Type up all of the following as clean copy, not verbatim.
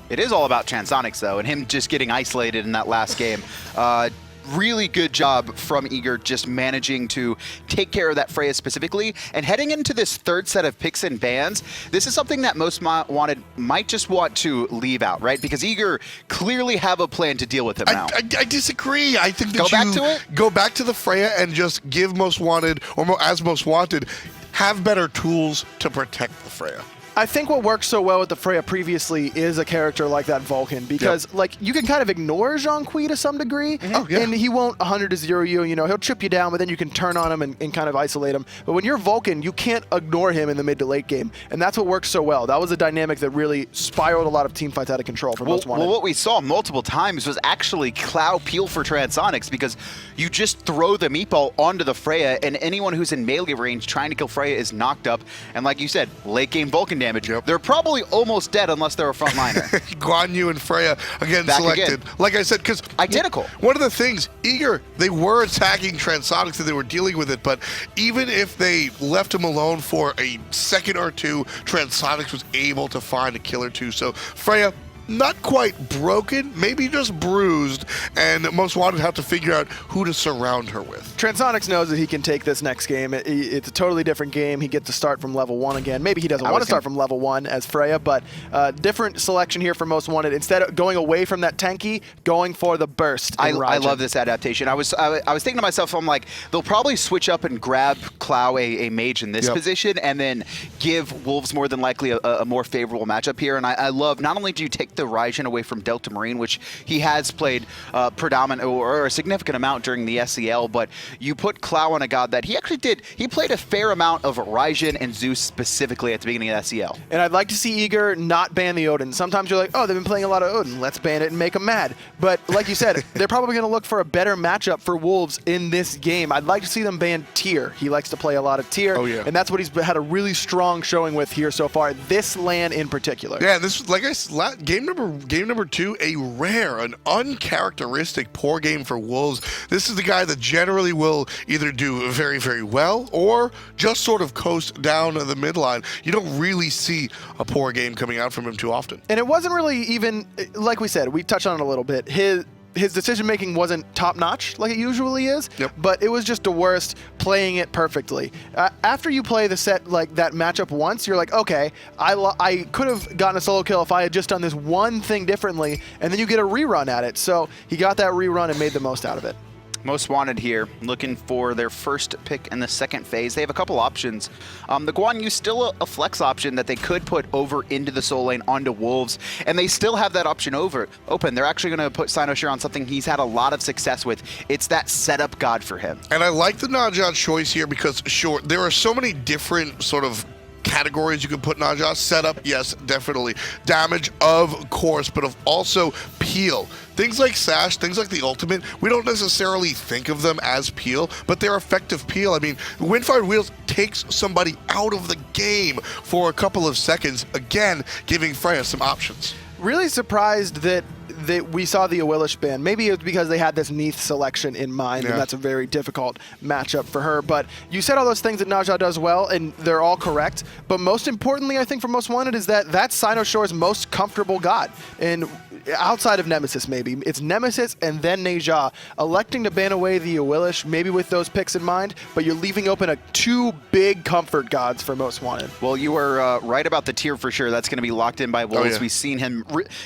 It is all about Transonics, though, and him just getting isolated in that last game. Really good job from Eager just managing to take care of that Freya specifically. And heading into this third set of picks and bans, this is something that Most Wanted might just want to leave out, right? Because Eager clearly have a plan to deal with him now. I disagree. I think that Go back to it? Go back to the Freya and just give Most Wanted, or as Most Wanted, have better tools to protect the Freya. I think what worked so well with the Freya previously is a character like that Vulcan, because like you can kind of ignore Jean-Qui to some degree, and he won't 100-0 you. You know, he'll chip you down, but then you can turn on him and kind of isolate him. But when you're Vulcan, you can't ignore him in the mid to late game, and that's what works so well. That was a dynamic that really spiraled a lot of team fights out of control for Most Wanted. Well, what we saw multiple times was actually Clow peel for Transonics, because you just throw the meatball onto the Freya, and anyone who's in melee range trying to kill Freya is knocked up. And like you said, late game Vulcan damage. They're probably almost dead unless they're a frontliner. Guan Yu and Freya again Back selected. again. Like I said, because identical. One of the things, Eager, they were attacking Transonics and they were dealing with it, but even if they left him alone for a second or two, Transonics was able to find a kill or two. So Freya, not quite broken, maybe just bruised, and Most Wanted have to figure out who to surround her with. Transonics knows that he can take this next game. It's a totally different game. He gets to start from level 1 again. Maybe he doesn't want to start from level 1 as Freya, but different selection here for Most Wanted. Instead of going away from that tanky, going for the burst. I love this adaptation. I was thinking to myself, I'm like, they'll probably switch up and grab Clow a mage in this position, and then give Wolves more than likely a more favorable matchup here. And I love, not only do you take the Raijin away from Delta Marine, which he has played predominant or a significant amount during the SEL, but you put Clow on a god that he actually did. He played a fair amount of Raijin and Zeus specifically at the beginning of SEL. And I'd like to see Eager not ban the Odin. Sometimes you're like, oh, they've been playing a lot of Odin. Let's ban it and make them mad. But like you said, they're probably going to look for a better matchup for Wolves in this game. I'd like to see them ban Tyr. He likes to play a lot of Tyr, and that's what he's had a really strong showing with here so far, this LAN in particular. Yeah, this was, like I said, game number 2, a rare, an uncharacteristic poor game for Wolves. This is the guy that generally will either do very, very well or just sort of coast down the midline. You don't really see a poor game coming out from him too often. And it wasn't really even, like we said, we touched on it a little bit. His decision-making wasn't top-notch like it usually is, but it was just Dwurst playing it perfectly. After you play the set like that matchup once, you're like, okay, I could have gotten a solo kill if I had just done this one thing differently, and then you get a rerun at it. So he got that rerun and made the most out of it. Most Wanted here, looking for their first pick in the second phase. They have a couple options. The Guan Yu still a flex option that they could put over into the soul lane onto Wolves, and they still have that option open. They're actually going to put xCynosurex on something he's had a lot of success with. It's that setup god for him. And I like the Najah choice here because, sure, there are so many different sort of categories you can put Najah. Setup, yes, definitely. Damage, of course, but also peel. Things like Sash, things like the ultimate, we don't necessarily think of them as peel, but they're effective peel. I mean, Windfire Wheels takes somebody out of the game for a couple of seconds, again, giving Freya some options. Really surprised that we saw the Awilish ban. Maybe it's because they had this Neith selection in mind, and that's a very difficult matchup for her. But you said all those things that Najah does well, and they're all correct. But most importantly, I think for Most Wanted is that that's xCynosure's most comfortable god. And outside of Nemesis, maybe. It's Nemesis and then Najah. Electing to ban away the Awilish, maybe with those picks in mind, but you're leaving open two big comfort gods for Most Wanted. Well, you were right about the Tyr for sure. That's going to be locked in by Wolves. We've seen him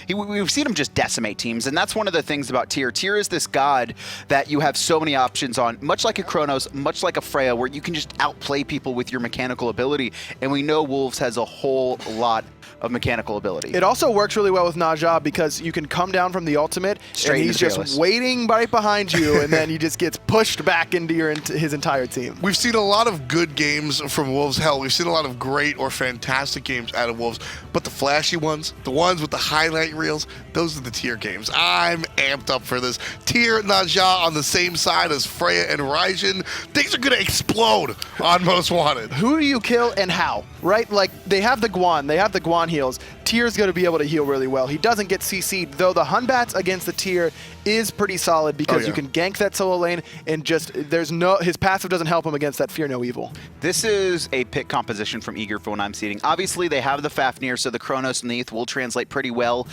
we've seen him just decimate teams, and that's one of the things about Tyr. Tyr is this god that you have so many options on, much like a Chronos, much like a Freya, where you can just outplay people with your mechanical ability, and we know Wolves has a whole lot of mechanical ability. It also works really well with Najah because you can come down from the ultimate and he's just waiting right behind you, and then he just gets pushed back into his entire team. We've seen a lot of good games from Wolves. Hell, we've seen a lot of great or fantastic games out of Wolves, but the flashy ones, the ones with the highlight reels, those are the Tyr games. I'm amped up for this. Tyr, Najah on the same side as Freya and Raijin. Things are going to explode on Most Wanted. Who do you kill and how, right? Like, they have the Guan heals. Tier's going to be able to heal really well. He doesn't get CC'd, though the Hunbatz against the Tier is pretty solid because you can gank that solo lane and just his passive doesn't help him against that Fear No Evil. This is a pick composition from Eager for what I'm seeing. Obviously, they have the Fafnir, so the Chronos Neith will translate pretty well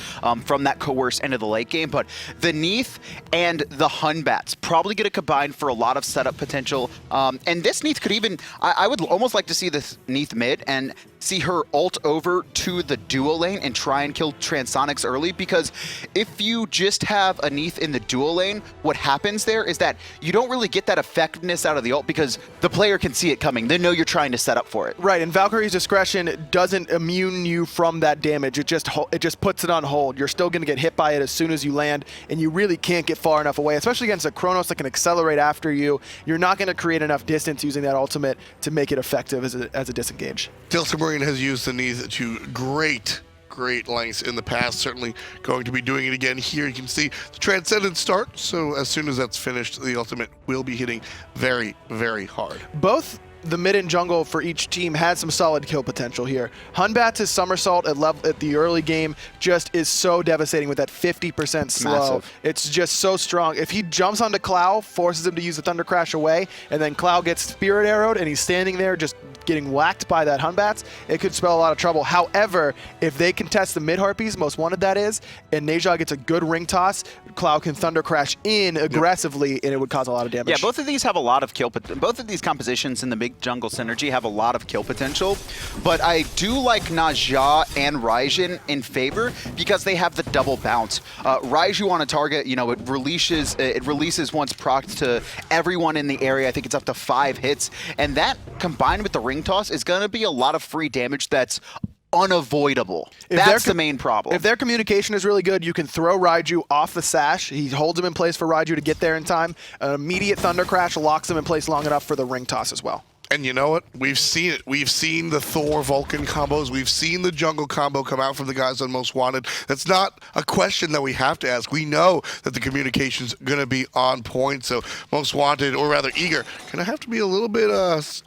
from that coerce into the late game, but the Neith and the Hunbatz probably going to combine for a lot of setup potential. And this Neith could even, I would almost like to see this Neith mid and see her ult over to the duo lane and try and kill Transonics early, because if you just have a Neith in the duo lane, what happens there is that you don't really get that effectiveness out of the ult because the player can see it coming. They know you're trying to set up for it. Right, and Valkyrie's Discretion doesn't immune you from that damage. It just puts it on hold. You're still going to get hit by it as soon as you land, and you really can't get far enough away, especially against a Chronos that can accelerate after you. You're not going to create enough distance using that ultimate to make it effective as a disengage. Tiltamarine has used the Neith to great lengths in the past, certainly going to be doing it again here. You can see the Transcendent start, so as soon as that's finished, the ultimate will be hitting very, very hard. Both the mid and jungle for each team has some solid kill potential here. Hunbatz's somersault at the early game just is so devastating with that 50% slow. Massive. It's just so strong. If he jumps onto Clow, forces him to use the Thunder Crash away, and then Clow gets Spirit Arrowed and he's standing there just getting whacked by that Hunbatz, it could spell a lot of trouble. However, if they contest the mid Harpies, most wanted that is, and Neja gets a good ring toss, Clow can Thunder Crash in aggressively, and it would cause a lot of damage. Yeah, both of these have a lot of kill, both of these compositions in the big jungle synergy have a lot of kill potential, but I do like Neja and Raijin in favor because they have the double bounce. Raiju on a target, you know, it releases once procced to everyone in the area. I think it's up to 5 hits, and that combined with the ring toss is going to be a lot of free damage that's unavoidable. That's the main problem. If their communication is really good, you can throw Raiju off the sash. He holds him in place for Raiju to get there in time. An immediate Thunder Crash locks him in place long enough for the ring toss as well. And you know what? We've seen it. We've seen the Thor Vulcan combos. We've seen the jungle combo come out from the guys on Most Wanted. That's not a question that we have to ask. We know that the communication's going to be on point. So Most Wanted, or rather Eager, going to have to be a little bit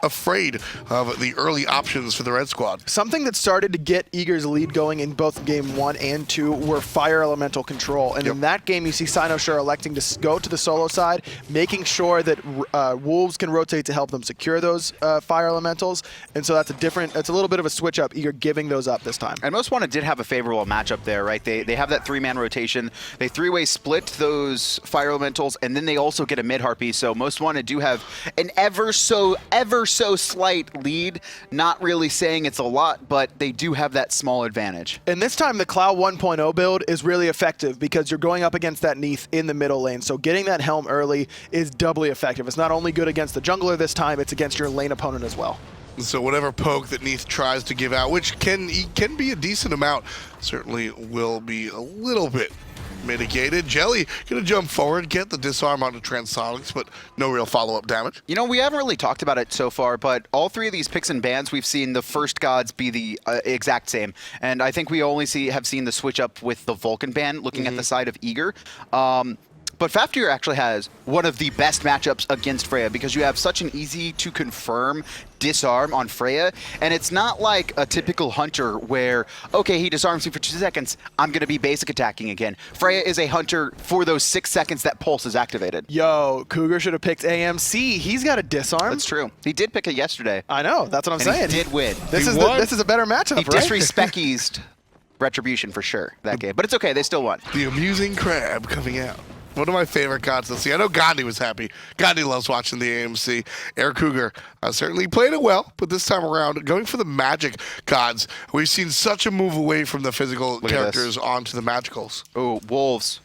afraid of the early options for the Red Squad. Something that started to get Eager's lead going in both game 1 and 2 were fire elemental control. And in that game, you see xCynosurex electing to go to the solo side, making sure that Wolves can rotate to help them secure those fire elementals, and so that's a little bit of a switch up. Eager giving those up this time. And Most Wanted did have a favorable matchup there, right? They have that 3-man rotation. They 3-way split those fire elementals, and then they also get a mid harpy. So Most Wanted do have an ever so slight lead. Not really saying it's a lot, but they do have that small advantage. And this time the Clow 1.0 build is really effective because you're going up against that Neith in the middle lane. So getting that helm early is doubly effective. It's not only good against the jungler this time, it's against your lane opponent as well. So whatever poke that Neith tries to give out, which can be a decent amount, certainly will be a little bit mitigated. Jellly gonna jump forward, get the disarm onto Transonics, but no real follow-up damage. You know, we haven't really talked about it so far, but all 3 of these picks and bans, we've seen the first gods be the exact same. And I think we only have seen the switch up with the Vulcan ban, looking at the side of Eager. But Fafnir actually has one of the best matchups against Freya because you have such an easy to confirm disarm on Freya, and it's not like a typical hunter where, okay, he disarms me for 2 seconds, I'm going to be basic attacking again. Freya is a hunter for those 6 seconds that pulse is activated. Yo, Cougar should have picked AMC. He's got a disarm. That's true. He did pick it yesterday. I know. That's what I'm saying. He did win. This is a better matchup, he right? disrespected Retribution for sure that game, but it's okay. They still won. The amusing crab coming out. One of my favorite gods to see. I know Gandhi was happy. Gandhi loves watching the AMC. Aircougar certainly played it well, but this time around, going for the magic gods. We've seen such a move away from the physical characters onto the magicals. Oh, Wolves.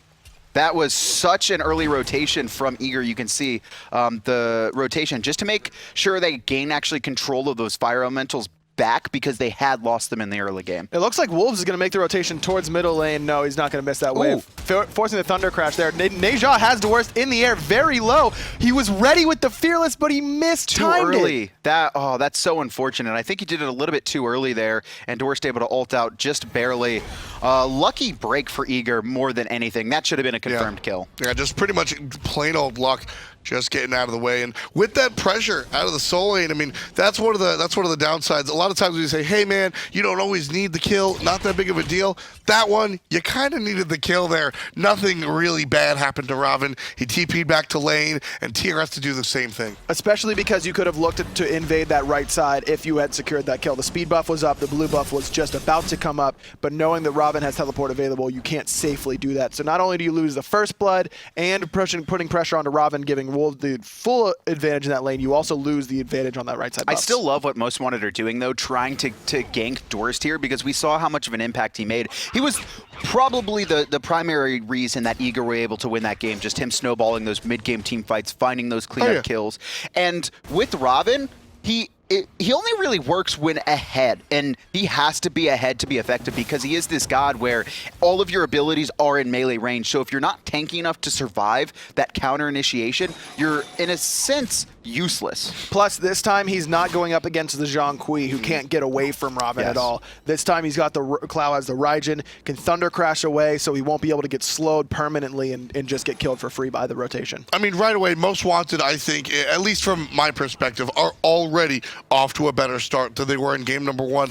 That was such an early rotation from Eager. You can see the rotation just to make sure they gain actually control of those fire elementals back because they had lost them in the early game. It looks like Wolves is going to make the rotation towards middle lane. No, he's not going to miss that wave. Forcing the Thunder Crash there. Neja has Dwurst in the air very low. He was ready with the Fearless, but he missed too early. That's so unfortunate. I think he did it a little bit too early there, and Dwurst able to ult out just barely. Lucky break for Eager more than anything. That should have been a confirmed kill. Yeah, just pretty much plain old luck. just getting out of the way. And with that pressure out of the soul lane, I mean, that's one of the downsides. A lot of times we say, hey man, you don't always need the kill, not that big of a deal. That one, you kind of needed the kill there. Nothing really bad happened to Ravana. He TP'd back to lane, and TR has to do the same thing. Especially because you could have looked to invade that right side if you had secured that kill. The speed buff was up, the blue buff was just about to come up, but knowing that Ravana has teleport available, you can't safely do that. So not only do you lose the first blood and putting pressure onto Ravana, giving Wolves the full advantage in that lane, you also lose the advantage on that right side buffs. I still love what Most Wanted are doing, though, trying to gank Dwurst here, because we saw how much of an impact he made. He was probably the primary reason that Eager were able to win that game, just him snowballing those mid-game team fights, finding those cleanup kills. And with Ravana, he only really works when ahead, and he has to be ahead to be effective because he is this god where all of your abilities are in melee range. So if you're not tanky enough to survive that counter initiation, you're in a sense useless. Plus, this time he's not going up against the Zhang Kui, who can't get away from Ravana at all. This time he's got the Clow has the Raijin, can Thunder Crash away, so he won't be able to get slowed permanently and just get killed for free by the rotation. I mean, right away, Most Wanted, I think, at least from my perspective, are already off to a better start than they were in game number 1.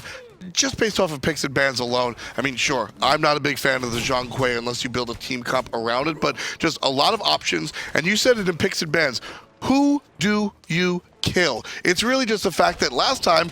Just based off of picks and bans alone. I mean, sure, I'm not a big fan of the Zhang Kui unless you build a team comp around it, but just a lot of options. And you said it in picks and bans. Who do you kill? It's really just the fact that last time,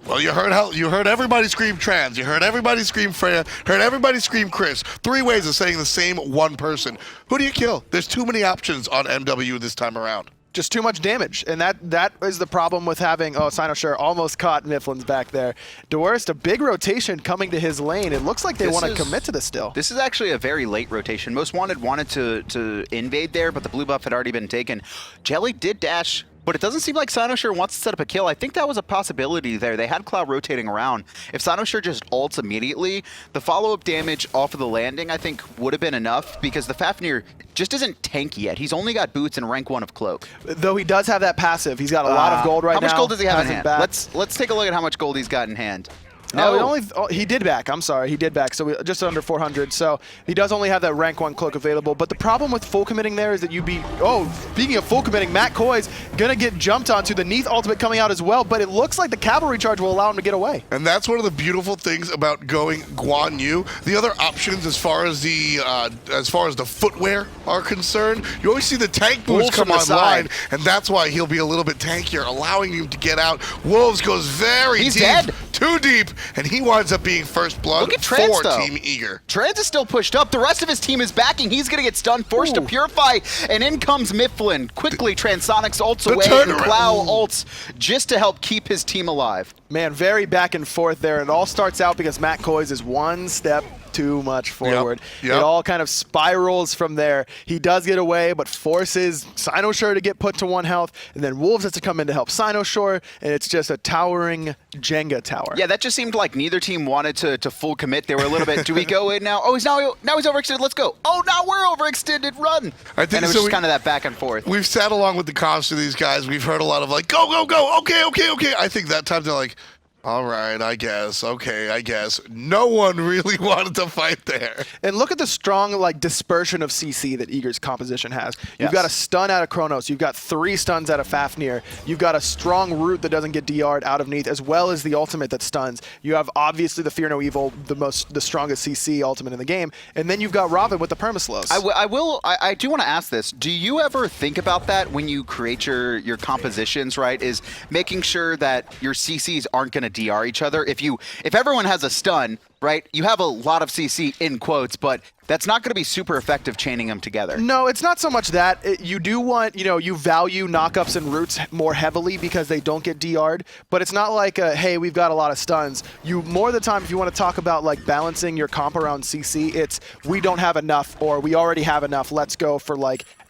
well, you heard everybody scream trans, you heard everybody scream Freya, heard everybody scream Chris. 3 ways of saying the same one person. Who do you kill? There's too many options on MW this time around. Just too much damage, and that is the problem with having, xCynosurex almost caught Myflin's back there. Dwurst, a big rotation coming to his lane. It looks like they want to commit to this still. This is actually a very late rotation. Most Wanted wanted to invade there, but the blue buff had already been taken. Jellly did dash, but it doesn't seem like xCynosurex wants to set up a kill. I think that was a possibility there. They had Cloud rotating around. If xCynosurex just ults immediately, the follow-up damage off of the landing, I think, would have been enough, because the Fafnir just isn't tanky yet. He's only got boots and rank 1 of Cloak. Though he does have that passive. He's got a lot of gold right now. How much gold does he have in hand? Let's take a look at how much gold he's got in hand. No, he did back. I'm sorry, he did back. So just under 400. So he does only have that rank 1 cloak available. But the problem with full committing there is that you be. Oh, speaking of full committing, Matt Koiz gonna get jumped onto. The Neith ultimate coming out as well. But it looks like the cavalry charge will allow him to get away. And that's one of the beautiful things about going Guan Yu. The other options, as far as the footwear are concerned, you always see the tank boots come online, and that's why he'll be a little bit tankier, allowing him to get out. Wolves goes very deep, dead. Too deep. And he winds up being first blood for Team Eager. Trans is still pushed up. The rest of his team is backing. He's going to get stunned, forced to purify, and in comes Myflin. Quickly, Transonics ults away, and Clow ults just to help keep his team alive. Man, very back and forth there. It all starts out because Matt Koiz is one step too much forward. It all kind of spirals from there. He does get away, but forces xCynosurex to get put to 1 health, and then Wolves has to come in to help xCynosurex, and it's just a towering Jenga tower. Yeah, that just seemed like neither team wanted to full commit. They were a little bit, do we go in now? Oh, now he's overextended, let's go. Oh, now we're overextended, run. I think and it was just kind of that back and forth. We've sat along with the comms to these guys. We've heard a lot of like, go, go, go, okay. I think that time they're like, all right, I guess. Okay, I guess. No one really wanted to fight there. And look at the strong dispersion of CC that Eager's composition has. You've got a stun out of Chronos. You've got 3 stuns out of Fafnir. You've got a strong root that doesn't get DR'd out of Neith, as well as the ultimate that stuns. You have obviously the Fear No Evil, the strongest CC ultimate in the game, and then you've got Ravana with the permaslows. I do want to ask this. Do you ever think about that when you create your compositions? Right, is making sure that your CCs aren't going to DR each other. If everyone has a stun, right, you have a lot of CC in quotes, but that's not going to be super effective chaining them together. No, it's not so much that. You do want, you value knockups and roots more heavily because they don't get DR'd, but it's not like, hey, we've got a lot of stuns. More of the time, if you want to talk about balancing your comp around CC, it's we don't have enough or we already have enough. Let's go for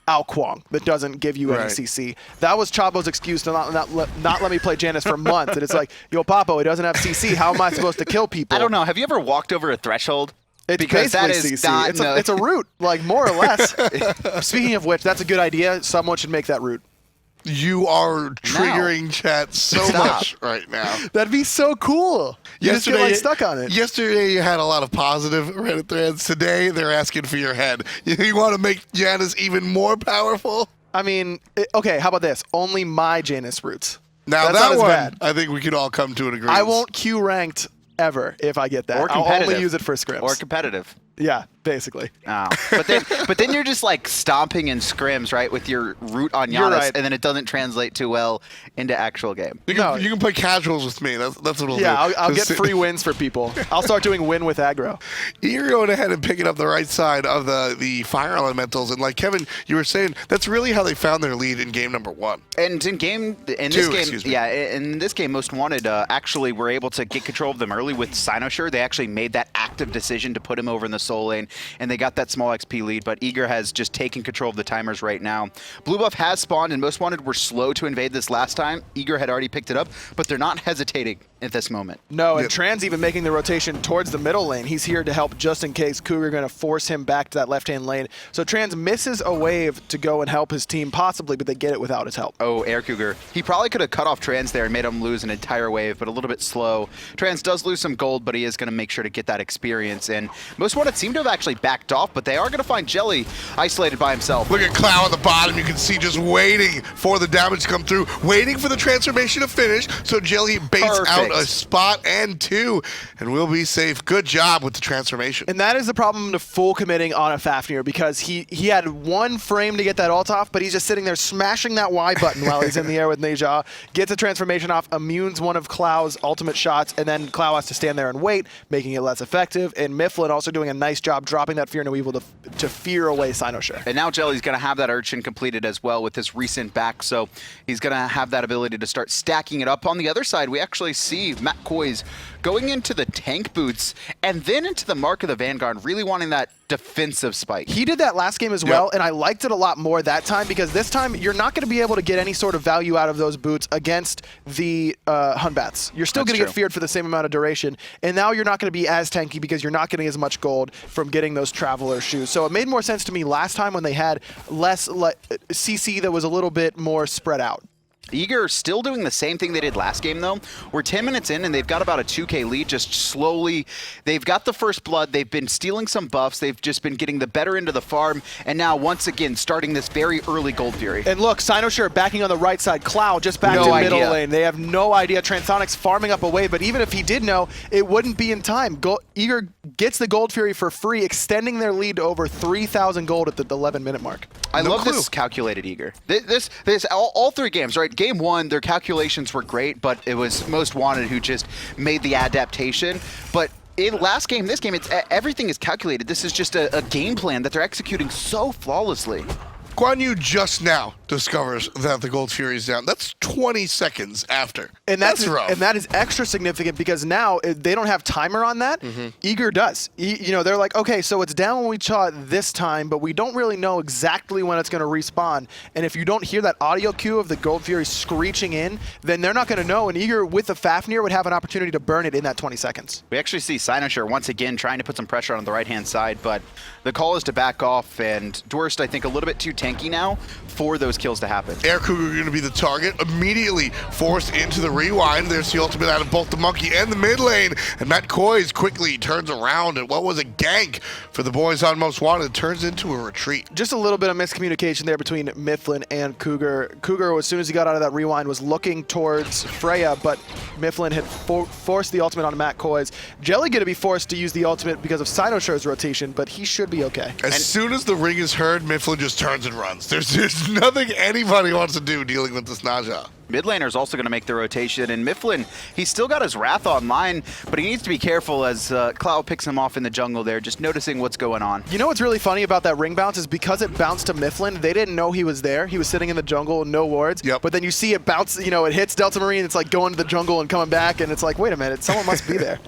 Ao Kuang that doesn't give you any CC. That was Chabo's excuse to not let me play Janus for months. And it's like, yo, Papo, he doesn't have CC. How am I supposed to kill people? I don't know. Have you ever walked over a threshold? It's because that is CC. It's a root, more or less. Speaking of which, that's a good idea. Someone should make that root. You are triggering chat so much right now. That'd be so cool. You just get stuck on it. Yesterday you had a lot of positive Reddit threads. Today they're asking for your head. You want to make Janus even more powerful? I mean, okay, how about this? Only my Janus roots. Now That's that not as one, bad. I think we could all come to an agreement. I won't Q ranked ever if I get that. Or I'll competitive. only use it for scrims. Or competitive. Yeah, basically. Oh. But then you're just like stomping in scrims, right, with your root on You're Giannis, right. and then it doesn't translate too well into actual game. You can play casuals with me. That's what we'll do. Yeah, I'll get Just sit- free wins for people. I'll start doing win with aggro. You're going ahead and picking up the right side of the fire elementals, and like Kevin, you were saying, that's really how they found their lead in game number 1. And in this game, Most Wanted actually were able to get control of them early with xCynosurex. They actually made that active decision to put him over in the soul lane, and they got that small XP lead, but Eager has just taken control of the timers right now. Blue buff has spawned, and Most Wanted were slow to invade this last time. Eager had already picked it up, but they're not hesitating at this moment. No, and Trans even making the rotation towards the middle lane. He's here to help just in case Cougar going to force him back to that left-hand lane. So Trans misses a wave to go and help his team possibly, but they get it without his help. Oh, Aircougar. He probably could have cut off Trans there and made him lose an entire wave, but a little bit slow. Trans does lose some gold, but he is going to make sure to get that experience. And Most Wanted seem to have actually backed off, but they are going to find Jellly isolated by himself. Look at Clow at the bottom. You can see just waiting for the damage to come through, waiting for the transformation to finish. So Jellly baits out a spot and 2, and we'll be safe. Good job with the transformation. And that is the problem to full committing on a Fafnir, because he had one frame to get that ult off, but he's just sitting there smashing that Y button while he's in the air with Neja, gets a transformation off, immunes one of Clow's ultimate shots, and then Clow has to stand there and wait, making it less effective. And Myflin also doing a nice job dropping that Fear No Evil to fear away xCynosurex. And now Jelly's going to have that Urchin completed as well with his recent back, so he's going to have that ability to start stacking it up. On the other side, we actually see Koiz going into the tank boots and then into the Mark of the Vanguard, really wanting that defensive spike. He did that last game as well, and I liked it a lot more that time, because this time you're not going to be able to get any sort of value out of those boots against the Hunbats. You're still going to get feared for the same amount of duration, and now you're not going to be as tanky because you're not getting as much gold from getting those Traveler shoes. So it made more sense to me last time when they had less CC that was a little bit more spread out. Eager still doing the same thing they did last game, though. We're 10 minutes in, and they've got about a 2K lead, just slowly. They've got the first blood. They've been stealing some buffs. They've just been getting the better end of the farm, and now, once again, starting this very early Gold Fury. And look, xCynosurex backing on the right side. Clow just back to middle lane. They have no idea. Transonics farming up a wave, but even if he did know, it wouldn't be in time. Eager gets the Gold Fury for free, extending their lead to over 3,000 gold at the 11-minute mark. I love this calculated Eager. This all 3 games, right? Game 1, their calculations were great, but it was Most Wanted who just made the adaptation. But in last game, this game, everything is calculated. This is just a game plan that they're executing so flawlessly. Guan Yu just now discovers that the Gold Fury is down. That's 20 seconds after. And that's rough. And that is extra significant because now they don't have timer on that. Eager does. You know, they're like, okay, so it's down when we saw it this time, but we don't really know exactly when it's going to respawn. And if you don't hear that audio cue of the Gold Fury screeching in, then they're not going to know. And Eager with the Fafnir would have an opportunity to burn it in that 20 seconds. We actually see xCynosurex once again trying to put some pressure on the right-hand side, but the call is to back off, and Dwurst, I think, a little bit too tanky now for those kills to happen. Aircougar going to be the target, immediately forced into the rewind. There's the ultimate out of both the monkey and the mid lane, and Matt Koiz quickly turns around, and what was a gank for the boys on Most Wanted turns into a retreat. Just a little bit of miscommunication there between Myflin and Cougar. Cougar, as soon as he got out of that rewind, was looking towards Freya, but Myflin had forced the ultimate on Matt Koiz. Jellly going to be forced to use the ultimate because of xCynosure's rotation, but he should be okay. As soon as the ring is heard, Myflin just turns and runs. There's nothing anybody wants to do dealing with this Naja. Mid laner's also going to make the rotation, and Myflin, he's still got his Wrath online, but he needs to be careful as Clow picks him off in the jungle there, just noticing what's going on. You know what's really funny about that ring bounce is because it bounced to Myflin, they didn't know he was there. He was sitting in the jungle, no wards, but then you see it bounce, you know, it hits Delta Marine, it's like going to the jungle and coming back, and it's like, wait a minute, someone must be there.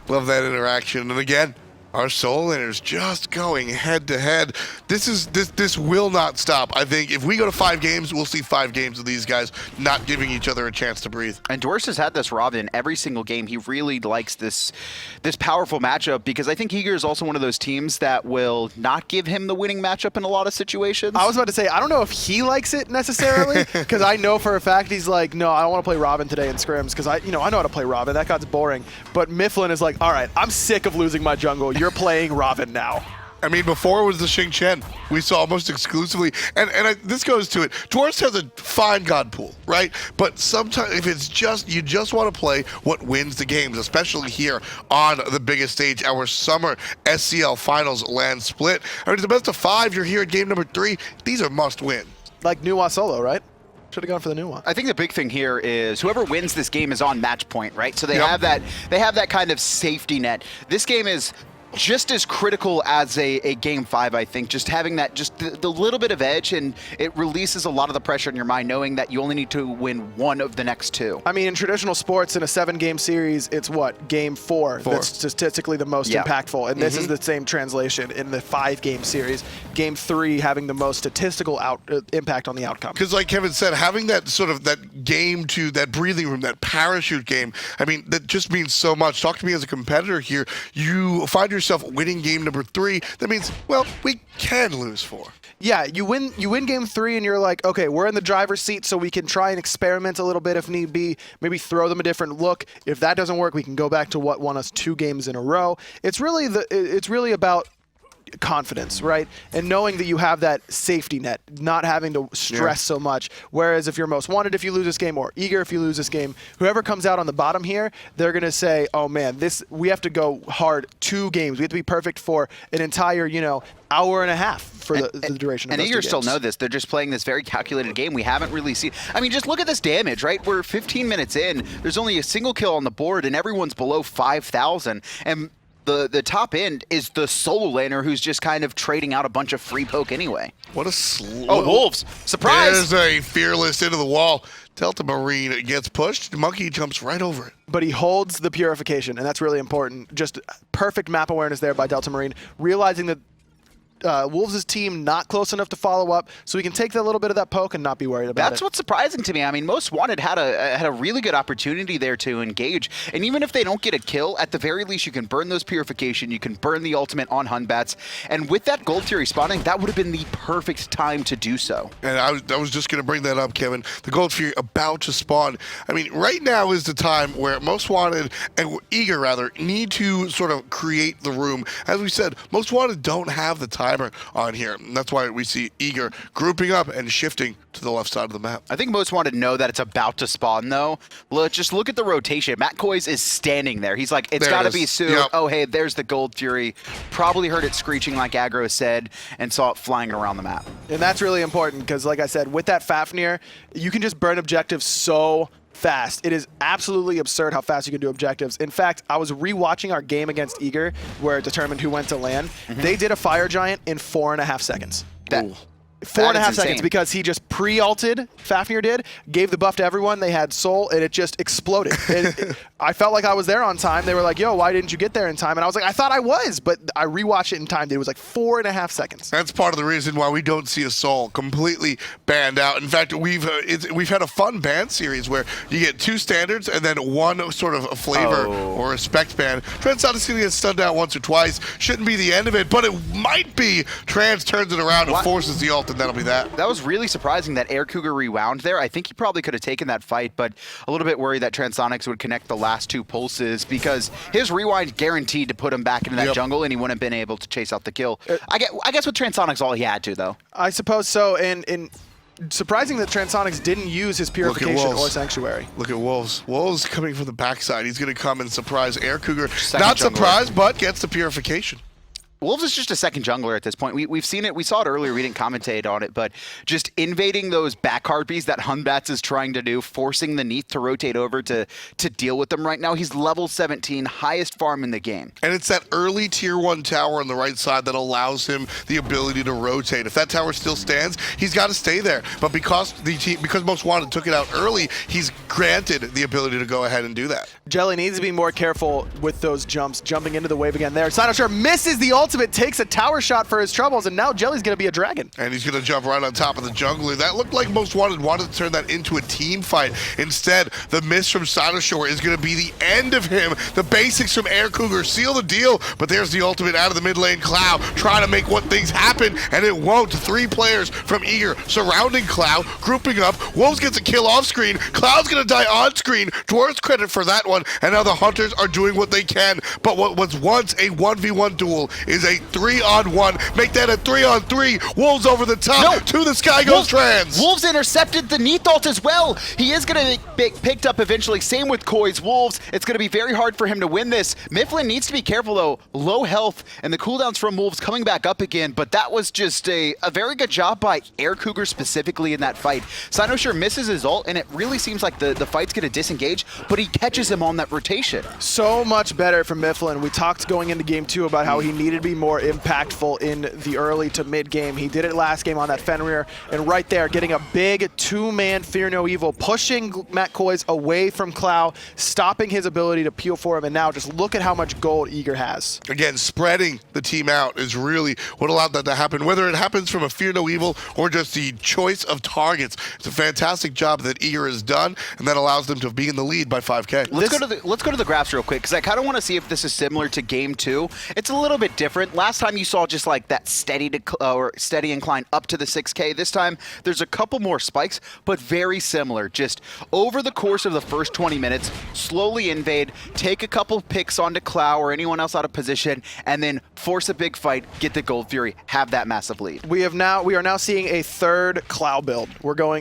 Love that interaction, and again, our soul laners just going head to head. This will not stop. I think if we go to 5 games, we'll see 5 games of these guys not giving each other a chance to breathe. And Dwurst has had this Ravana in every single game. He really likes this powerful matchup because I think Eager is also one of those teams that will not give him the winning matchup in a lot of situations. I was about to say, I don't know if he likes it necessarily because I know for a fact he's like, no, I don't want to play Ravana today in scrims because I know how to play Ravana. That god's boring. But Myflin is like, all right, I'm sick of losing my jungle. You're playing Ravana now. I mean, before it was the Xing Chen. We saw almost exclusively, and this goes to it. Dwurst has a fine god pool, right? But sometimes if it's just, you just want to play what wins the games, especially here on the biggest stage, our summer SCL Finals land split. I mean, it's the best of 5. You're here at game number 3. These are must win. Like Nuwa solo, right? Should have gone for the Nuwa. I think the big thing here is whoever wins this game is on match point, right? So they have that kind of safety net. This game is just as critical as a game 5, I think. Just having that, just the little bit of edge, and it releases a lot of the pressure in your mind, knowing that you only need to win one of the next 2. I mean, in traditional sports, in a 7-game series, it's what? Game 4 that's statistically the most impactful. And this is the same translation in the 5-game series. Game 3 having the most statistical impact on the outcome. Because like Kevin said, having that sort of that game to that breathing room, that parachute game, I mean, that just means so much. Talk to me as a competitor here. You find yourself winning game number 3, that means, well, we can lose 4. Yeah, you win game 3 and you're like, okay, we're in the driver's seat, so we can try and experiment a little bit if need be, maybe throw them a different look. If that doesn't work, we can go back to what won us 2 games in a row. It's really about confidence, right? And knowing that you have that safety net, not having to stress so much. Whereas if you're most wanted if you lose this game, or eager if you lose this game, whoever comes out on the bottom here, they're going to say, oh man, we have to go hard 2 games. We have to be perfect for an entire, hour and a half for the duration of those 2 games. And Eager still know this. They're just playing this very calculated game. We haven't really seen... I mean, just look at this damage, right? We're 15 minutes in. There's only a single kill on the board, and everyone's below 5,000. And the top end is the solo laner who's just kind of trading out a bunch of free poke anyway. What a slow... Oh, Wolves. Surprise! There's a fearless into the wall. Delta Marine gets pushed. Monkey jumps right over it. But he holds the purification, and that's really important. Just perfect map awareness there by Delta Marine, realizing that Wolves' team not close enough to follow up, so we can take a little bit of that poke and not be worried about it. That's what's surprising to me. I mean, Most Wanted had a really good opportunity there to engage, and even if they don't get a kill, at the very least you can burn those purification, you can burn the ultimate on Batz, and with that Gold Fury spawning, that would have been the perfect time to do so. And I was just going to bring that up, Kevin. The Gold Fury about to spawn. I mean, right now is the time where Most Wanted, and Eager rather, need to sort of create the room. As we said, Most Wanted don't have the timer on here. And that's why we see Eager grouping up and shifting to the left side of the map. I think Most Wanted know that it's about to spawn, though. Just look at the rotation. Matt Koiz is standing there. He's like, it's got to be soon. Yep. Oh, hey, there's the Gold Fury. Probably heard it screeching like Aggro said and saw it flying around the map. And that's really important because, like I said, with that Fafnir, you can just burn objectives so fast. It is absolutely absurd how fast you can do objectives. In fact, I was rewatching our game against Eager where it determined who went to land. They did a Fire Giant in 4.5 seconds. 4.5 seconds because he just pre-ulted, Fafnir did, gave the buff to everyone, they had soul, and it just exploded. I felt like I was there on time. They were like, yo, why didn't you get there in time? And I was like, I thought I was, but I rewatched it in time. It was like 4.5 seconds. That's part of the reason why we don't see a soul completely banned out. In fact, we've had a fun ban series where you get 2 standards and then 1 sort of a flavor or a spec ban. Transonics gonna get stunned out once or twice. Shouldn't be the end of it, but it might be. Trans turns it around and forces the ult, and that'll be that. That was really surprising that Aircougar rewound there. I think he probably could have taken that fight, but a little bit worried that Transonics would connect the last 2 pulses because his rewind guaranteed to put him back into that jungle, and he wouldn't have been able to chase out the kill. I guess with Transonics, all he had to, though. I suppose so, and surprising that Transonics didn't use his purification or sanctuary. Look at Wolves. Wolves coming from the backside. He's going to come and surprise Aircougar. Not surprised, but gets the purification. Wolves is just a second jungler at this point. We've seen it. We saw it earlier. We didn't commentate on it, but just invading those back harpies that Batz is trying to do, forcing the Neith to rotate over to deal with them right now. He's level 17, highest farm in the game. And it's that early tier 1 tower on the right side that allows him the ability to rotate. If that tower still stands, he's got to stay there. But because Most Wanted took it out early, he's granted the ability to go ahead and do that. Jellly needs to be more careful with those jumps, jumping into the wave again there. xCynosurex misses the ultimate, takes a tower shot for his troubles, and now Jelly's going to be a dragon. And he's going to jump right on top of the jungler. That looked like Most Wanted wanted to turn that into a team fight. Instead, the miss from xCynosurex is going to be the end of him. The basics from Aircougar seal the deal, but there's the ultimate out of the mid lane. Clow trying to make what things happen, and it won't. 3 players from Eager surrounding Clow, grouping up. Wolves gets a kill off screen. Clow's going to die on screen. Dwurst credit for that one. 1v1, and now the Hunters are doing what they can. But what was once a 1v1 duel is a 3-on-1. Make that a 3-on-3. Wolves over the top. To the sky goes Trans. Wolves intercepted the Neith ult as well. He is going to be picked up eventually. Same with Koiz. Wolves, it's going to be very hard for him to win this. Myflin needs to be careful, though. Low health, and the cooldowns from Wolves coming back up again. But that was just a very good job by Aircougar specifically in that fight. xCynosurex misses his ult, and it really seems like the fight's going to disengage, but he catches him on that rotation. So much better from Myflin. We talked going into game 2 about how he needed to be more impactful in the early to mid game. He did it last game on that Fafnir, and right there, getting a big 2-man Fear No Evil, pushing Matt Koiz away from Clow, stopping his ability to peel for him, and now just look at how much gold Eager has. Again, spreading the team out is really what allowed that to happen, whether it happens from a Fear No Evil or just the choice of targets. It's a fantastic job that Eager has done, and that allows them to be in the lead by 5K. Let's go to the graphs real quick, because I kind of want to see if this is similar to game 2. It's a little bit different. Last time you saw just like that steady incline up to the 6K. This time there's a couple more spikes, but very similar. Just over the course of the first 20 minutes, slowly invade, take a couple picks onto Clow or anyone else out of position, and then force a big fight, get the Gold Fury, have that massive lead. We are now seeing a third Clow build.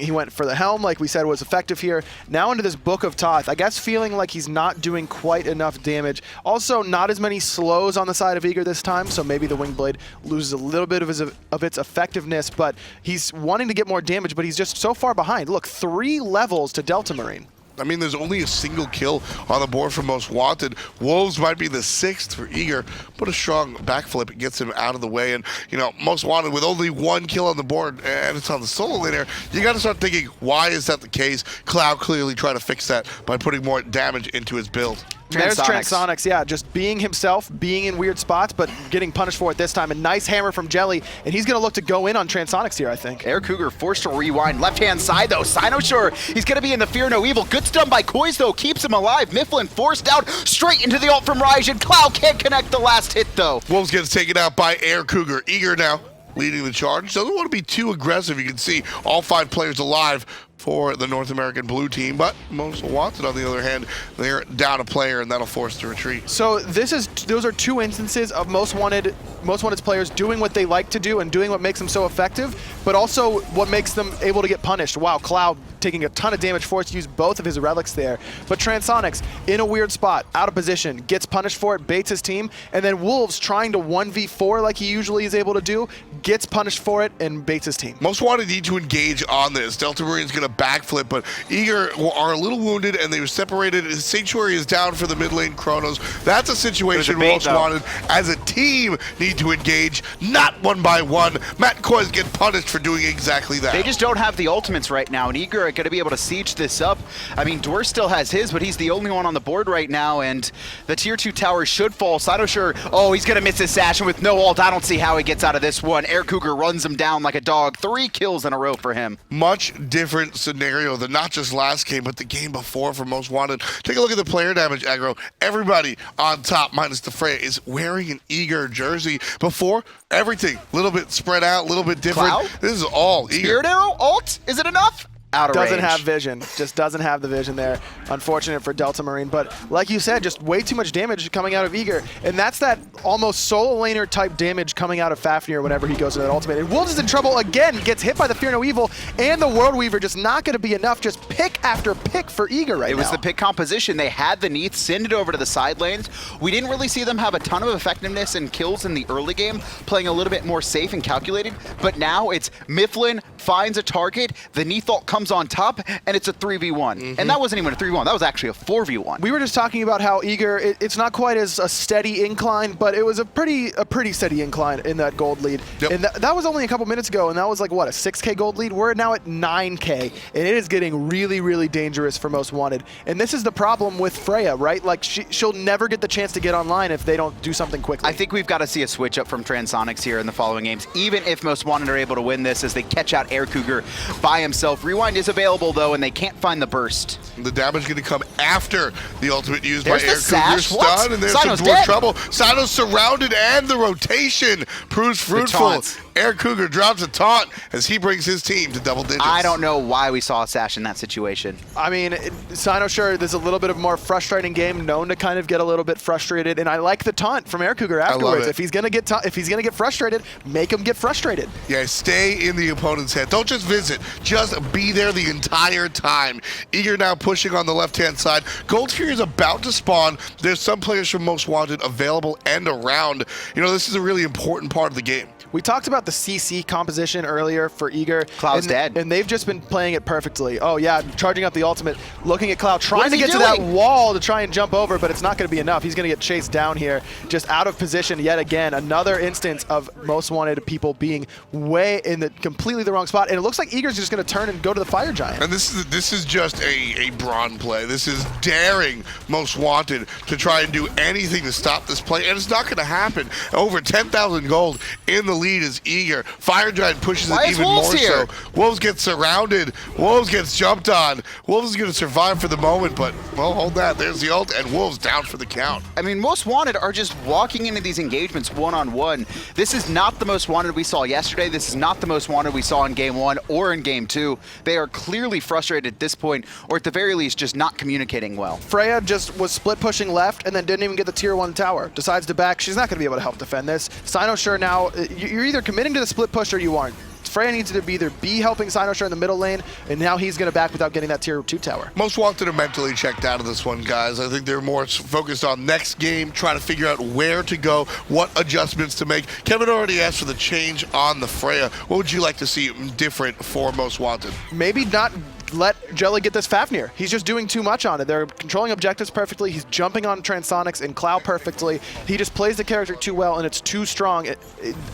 He went for the Helm, like we said was effective here. Now into this Book of Toth. I guess feeling like he's not doing quite enough damage. Also, not as many slows on the side of Eager this time, so maybe the Wing Blade loses a little bit of its effectiveness, but he's wanting to get more damage, but he's just so far behind. Look, 3 levels to Delta Marine. I mean, there's only a single kill on the board for Most Wanted. Wolves might be the 6th for Eager, but a strong backflip gets him out of the way. And, you know, Most Wanted with only 1 kill on the board, and it's on the solo laner, you got to start thinking, why is that the case? Cloud clearly trying to fix that by putting more damage into his build. There's Transonics, yeah, just being himself, being in weird spots, but getting punished for it this time. A nice hammer from Jellly, and he's going to look to go in on Transonics here, I think. Aircougar forced to rewind. Left-hand side, though. xCynosurex, he's going to be in the Fear No Evil. Good stun by Koiz, though, keeps him alive. Myflin forced out straight into the ult from Raijin. Cloud can't connect the last hit, though. Wolves gets taken out by Aircougar. Eager now leading the charge. Doesn't want to be too aggressive. You can see all 5 players alive for the North American blue team, but Most Wanted, on the other hand, they're down a player, and that'll force the retreat. So those are 2 instances of Most Wanted's players doing what they like to do and doing what makes them so effective, but also what makes them able to get punished. Wow, Cloud taking a ton of damage, forced to use both of his relics there. But Transonics, in a weird spot, out of position, gets punished for it, baits his team, and then Wolves trying to 1v4 like he usually is able to do, gets punished for it, and baits his team. Most Wanted need to engage on this. Delta Marine's going to backflip, but Eager are a little wounded, and they were separated. His Sanctuary is down for the mid lane Chronos. That's a situation Most Wanted, as a team, need to engage, not 1 by 1. Matt Koiz get punished for doing exactly that. They just don't have the ultimates right now, and Eager are going to be able to siege this up. I mean, Dwurst still has his, but he's the only one on the board right now, and the tier 2 tower should fall. xCynosurex, oh, he's going to miss his sash, and with no ult, I don't see how he gets out of this one. Aircougar runs him down like a dog. 3 kills in a row for him. Much different scenario than not just last game, but the game before for Most Wanted. Take a look at the player damage aggro. Everybody on top, minus the Freya, is wearing an Eager jersey. Before, everything a little bit spread out, a little bit different. Cloud? This is all Eager. Spirit Arrow? Ult? Is it enough? Out of range. Doesn't have vision. Just doesn't have the vision there. Unfortunate for Delta Marine. But like you said, just way too much damage coming out of Eager. And that's that almost solo laner type damage coming out of Fafnir whenever he goes to that ultimate. And Wolves is in trouble again. Gets hit by the Fear No Evil. And the World Weaver just not going to be enough. Just pick after pick for Eager right now. It was the pick composition. They had the Neith send it over to the side lanes. We didn't really see them have a ton of effectiveness and kills in the early game, playing a little bit more safe and calculated. But now it's Myflin finds a target. The Neith ult comes on top, and it's a 3v1. And that wasn't even a 3v1. That was actually a 4v1. We were just talking about how Eager, it's not quite as a steady incline, but it was a pretty steady incline in that gold lead. Yep. And that was only a couple minutes ago, and that was like, what, a 6K gold lead? We're now at 9K, and it is getting really, really dangerous for Most Wanted. And this is the problem with Freya, right? Like, she'll never get the chance to get online if they don't do something quickly. I think we've got to see a switch up from Transonics here in the following games, even if Most Wanted are able to win this as they catch out Aircougar by himself. Rewind is available, though, and they can't find the burst. The damage going to come after the ultimate used by There's the Aircougar. sash. Stun, and there's some Cyno's dead. trouble. Cyno's surrounded, and the rotation proves fruitful. Aircougar drops a taunt as he brings his team to double digits. I don't know why we saw a Sash in that situation. I mean, xCynosurex, there's a little bit of more frustrating game, known to kind of get a little bit frustrated, and I like the taunt from Aircougar afterwards. If he's gonna get frustrated, make him get frustrated. Yeah, stay in the opponent's head. Don't just visit, just be there the entire time. Eager now pushing on the left-hand side. Gold Fury is about to spawn. There's some players from Most Wanted available and around. You know, this is a really important part of the game. We talked about the CC composition earlier for Eager. Cloud's dead. And they've just been playing it perfectly. Oh yeah, charging up the ultimate, looking at Cloud, trying to get to that wall to try and jump over, but it's not going to be enough. He's going to get chased down here, just out of position yet again. Another instance of Most Wanted people being way in the completely the wrong spot. And it looks like Eager's just going to turn and go to the Fire Giant. And this is just a brawn play. This is daring Most Wanted to try and do anything to stop this play, and it's not going to happen. Over 10,000 gold in the lead is Eager. Fire Giant pushes it even more so. Wolves get surrounded. Wolves gets jumped on. Wolves is going to survive for the moment, but, well, hold that. There's the ult, and Wolves down for the count. I mean, Most Wanted are just walking into these engagements one-on-one. This is not the Most Wanted we saw yesterday. This is not the Most Wanted we saw in Game 1 or in Game 2. They are clearly frustrated at this point, or at the very least, just not communicating well. Freya just was split pushing left and then didn't even get the tier 1 tower. Decides to back. She's not going to be able to help defend this. xCynosurex now, you're either committing to the split push or you aren't. Freya needs to either be helping xCynosurex in the middle lane, and now he's going to back without getting that tier 2 tower. Most Wanted are mentally checked out of this one, guys. I think they're more focused on next game, trying to figure out where to go, what adjustments to make. Kevin already asked for the change on the Freya. What would you like to see different for Most Wanted? Maybe not let Jellly get this Fafnir. He's just doing too much on it. They're controlling objectives perfectly. He's jumping on Transonics and Clow perfectly. He just plays the character too well, and it's too strong.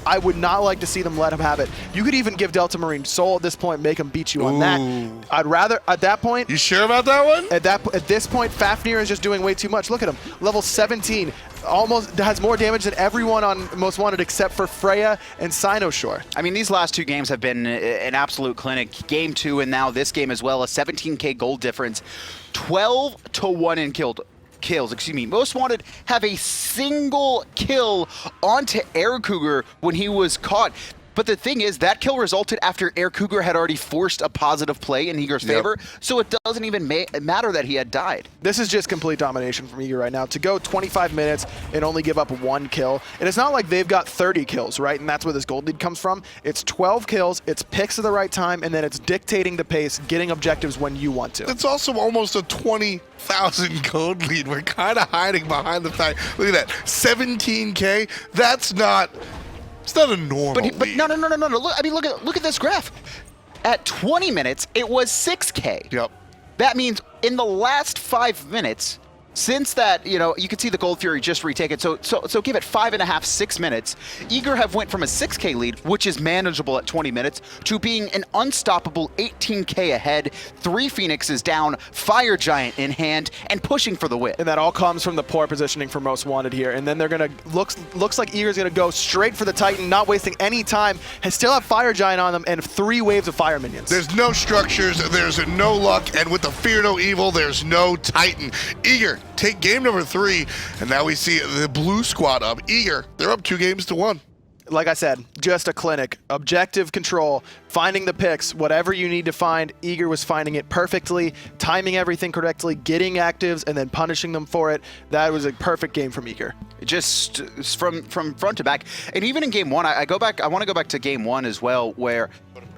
I would not like to see them let him have it. You could even give Delta Marine Soul at this point, make him beat you on that. I'd rather, at that point... You sure about that one? At this point, Fafnir is just doing way too much. Look at him. Level 17. Almost has more damage than everyone on Most Wanted except for Freya and xCynosurex. I mean, these last two games have been an absolute clinic. Game 2 and now this game as well, a 17k gold difference, 12-1 in kills. Excuse me. Most Wanted have a single kill onto Aircougar when he was caught. But the thing is, that kill resulted after Aircougar had already forced a positive play in Eager's favor, so it doesn't even matter that he had died. This is just complete domination from Eager right now. To go 25 minutes and only give up 1 kill, and it's not like they've got 30 kills, right? And that's where this gold lead comes from. It's 12 kills, it's picks at the right time, and then it's dictating the pace, getting objectives when you want to. It's also almost a 20,000 gold lead. We're kind of hiding behind the fact. Look at that, 17k. That's not... It's not a normal But no. Look, I mean, look at this graph. At 20 minutes, it was 6K. Yep. That means in the last 5 minutes, since that, you know, you can see the Gold Fury just retake it. So give it 5.5, 6 minutes. Eager have went from a 6K lead, which is manageable at 20 minutes, to being an unstoppable 18K ahead, 3 Phoenixes down, Fire Giant in hand, and pushing for the win. And that all comes from the poor positioning for Most Wanted here. And then they're gonna looks like Eager's gonna go straight for the Titan, not wasting any time. And still have Fire Giant on them and 3 waves of fire minions. There's no structures, there's no luck, and with the fear no evil, there's no Titan. Eager take game number 3, and now we see the blue squad up. Eager, they're up 2-1. Like I said, just a clinic. Objective control, finding the picks, whatever you need to find. Eager was finding it perfectly, timing everything correctly, getting actives, and then punishing them for it. That was a perfect game from Eager. Just from front to back. And even in Game 1, I want to go back to Game 1 as well, where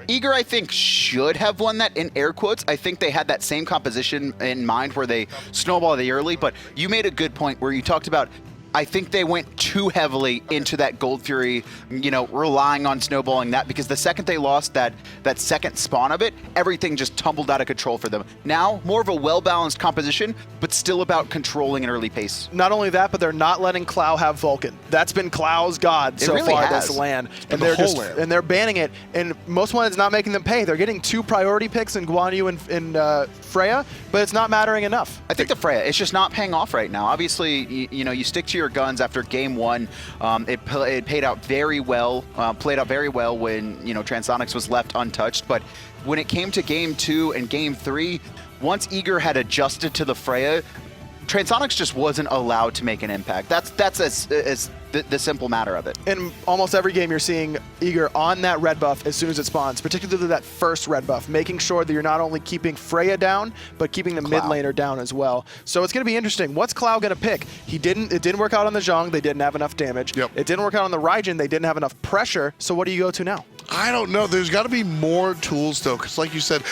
Eager, I think, should have won that in air quotes. I think they had that same composition in mind where they snowballed the early, but you made a good point where you talked about, I think they went too heavily into that Gold Fury, you know, relying on snowballing that, because the second they lost that second spawn of it, everything just tumbled out of control for them. Now, more of a well-balanced composition, but still about controlling an early pace. Not only that, but they're not letting Clow have Vulcan. That's been Clow's god so really far has. this LAN. And they're banning it, and Most Wanted's not making them pay. They're getting 2 priority picks in Guan and Freya, but it's not mattering enough. I think the Freya, it's just not paying off right now. Obviously, you know, you stick to your guns after Game 1. It paid out very well, played out very well when, you know, Transonics was left untouched. But when it came to Game 2 and Game 3, once Eager had adjusted to the Freya, Transonics just wasn't allowed to make an impact. That's as the simple matter of it. In almost every game, you're seeing Eager on that red buff as soon as it spawns, particularly that first red buff, making sure that you're not only keeping Freya down, but keeping the mid laner down as well. So it's going to be interesting. What's Clow going to pick? It didn't work out on the Zhong. They didn't have enough damage. Yep. It didn't work out on the Raijin. They didn't have enough pressure. So what do you go to now? I don't know. There's got to be more tools, though, because like you said,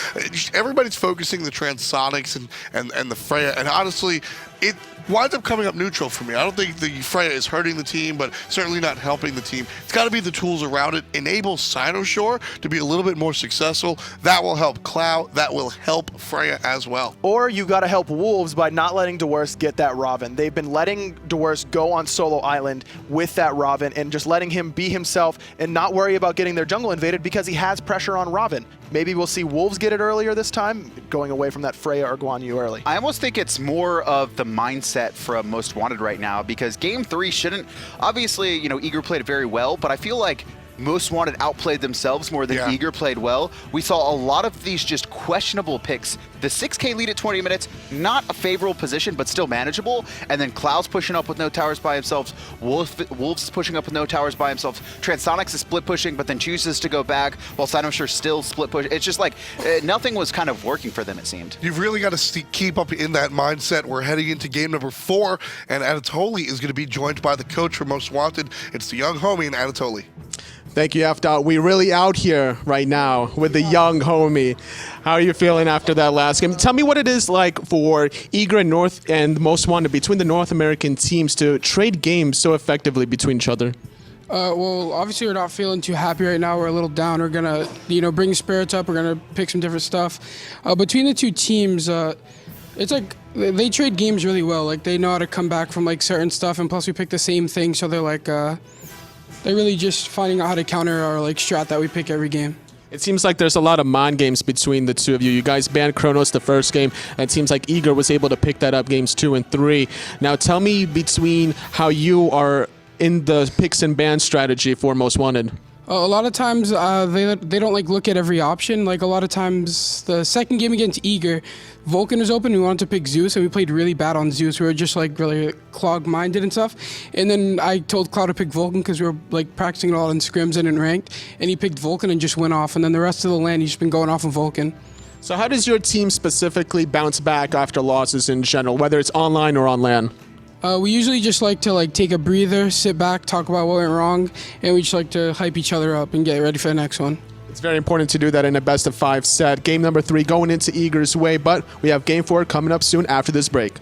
everybody's focusing the Transonics and the Freya, and honestly, it winds up coming up neutral for me. I don't think the Freya is hurting the team, but certainly not helping the team. It's got to be the tools around it. Enable xCynosurex to be a little bit more successful. That will help Clow. That will help Freya as well. Or you got to help Wolves by not letting Dwurst get that Raven. They've been letting Dwurst go on solo island with that Raven and just letting him be himself and not worry about getting their jungle invaded because he has pressure on Raven. Maybe we'll see Wolves get it earlier this time, going away from that Freya or Guan Yu early. I almost think it's more of the mindset from Most Wanted right now, because Game 3 shouldn't... Obviously, you know, Eager played very well, but I feel like Most Wanted outplayed themselves more than Eager played well. We saw a lot of these just questionable picks. The 6K lead at 20 minutes, not a favorable position, but still manageable. And then Cloud's pushing up with no towers by himself. Wolves is pushing up with no towers by himself. Transonics is split pushing, but then chooses to go back, while xCynosurex still split push. It's just like nothing was kind of working for them, it seemed. You've really got to keep up in that mindset. We're heading into game number 4, and Anatoly is going to be joined by the coach for Most Wanted. It's the young homie in Anatoly. Thank you, F-Dot. We're really out here right now with the young homie. How are you feeling after that last game? Tell me what it is like for Eager and North and Most Wanted between the North American teams to trade games so effectively between each other. Well, obviously we're not feeling too happy right now. We're a little down. We're gonna, bring spirits up. We're gonna pick some different stuff. Between the two teams, it's like they trade games really well. Like they know how to come back from like certain stuff, and plus we pick the same thing, so they're like. They're really just finding out how to counter our like strat that we pick every game. It seems like there's a lot of mind games between the two of you. You guys banned Chronos the first game, and it seems like Eager was able to pick that up games 2 and 3. Now tell me between how you are in the picks and ban strategy for Most Wanted. A lot of times they don't like look at every option. Like a lot of times the second game against Eager, Vulcan was open. We wanted to pick Zeus, and we played really bad on Zeus. We were just like really clog-minded and stuff. And then I told Cloud to pick Vulcan because we were like practicing it all in scrims and in ranked. And he picked Vulcan and just went off. And then the rest of the lane, he's just been going off on Vulcan. So how does your team specifically bounce back after losses in general, whether it's online or on LAN? We usually just like to take a breather, sit back, talk about what went wrong, and we just like to hype each other up and get ready for the next one. It's very important to do that in a best-of-5 set. Game number 3 going into Eager's way, but we have Game 4 coming up soon after this break.